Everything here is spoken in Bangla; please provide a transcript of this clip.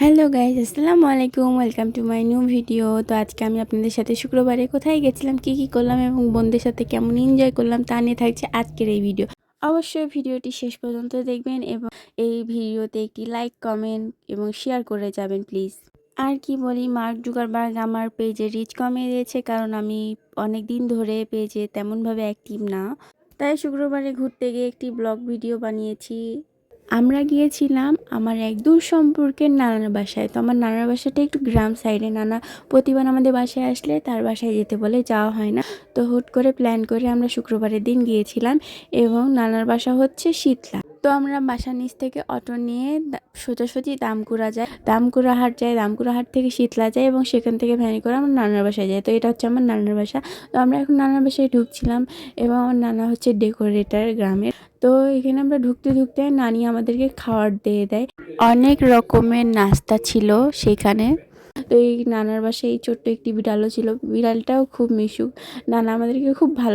হ্যালো গাইজ, আসসালামু আলাইকুম। Welcome to my new video. তো আজকে আমি আপনাদের সাথে শুক্রবারে কোথায় গেছিলাম, কি করলাম এবং বন্ধুদের সাথে কেমন এনজয় করলাম তা নিয়ে থাকছে আজকের এই ভিডিও। অবশ্যই ভিডিওটি শেষ পর্যন্ত দেখবেন এবং এই ভিডিওতে একটি লাইক, কমেন্ট এবং শেয়ার করে যাবেন প্লিজ। আর কি বলি, মার্ক জুকারবার্গ আমার পেজে রিচ কমিয়ে দিয়েছে, কারণ আমি অনেক দিন ধরে পেজে তেমনভাবে অ্যাক্টিভ না। তাই শুক্রবারে ঘুরতে গিয়ে একটি ব্লগ ভিডিও বানিয়েছি। আমরা গিয়েছিলাম আমার এক দূর সম্পর্কের নানার বাসায়। তো আমার নানার বাসাটা একটু গ্রাম সাইডে। নানা প্রতিবার আমাদের বাসায় আসলে তার বাসায় যেতে বলে, যাওয়া হয় না। তো হুট করে প্ল্যান করে আমরা শুক্রবারের দিন গিয়েছিলাম এবং নানার বাসা হচ্ছে শীতলা। তো আমরা বাসার নিচ থেকে অটো নিয়ে সোজাসুজি দামকুড়া যাই, দামকুড়া হাট যাই, দামকুড়া হাট থেকে শীতলা যাই এবং সেখান থেকে ভ্যানে করে আমার নানার বাসায় যাই। তো এটা হচ্ছে আমার নানার বাসা। তো আমরা এখন নানার বাসায় ঢুকছিলাম এবং আমার নানা হচ্ছে ডেকোরেটর গ্রামের। তো এখানে আমরা ঢুকতে ঢুকতে নানি আমাদেরকে খাবার দিয়ে দেয়। অনেক রকমের নাস্তা ছিল সেখানে। তো এই নানার বাসায় এই ছোট্ট একটি বিড়ালও ছিল, বিড়ালটাও খুব মিশুক। নানা আমাদেরকে খুব ভালো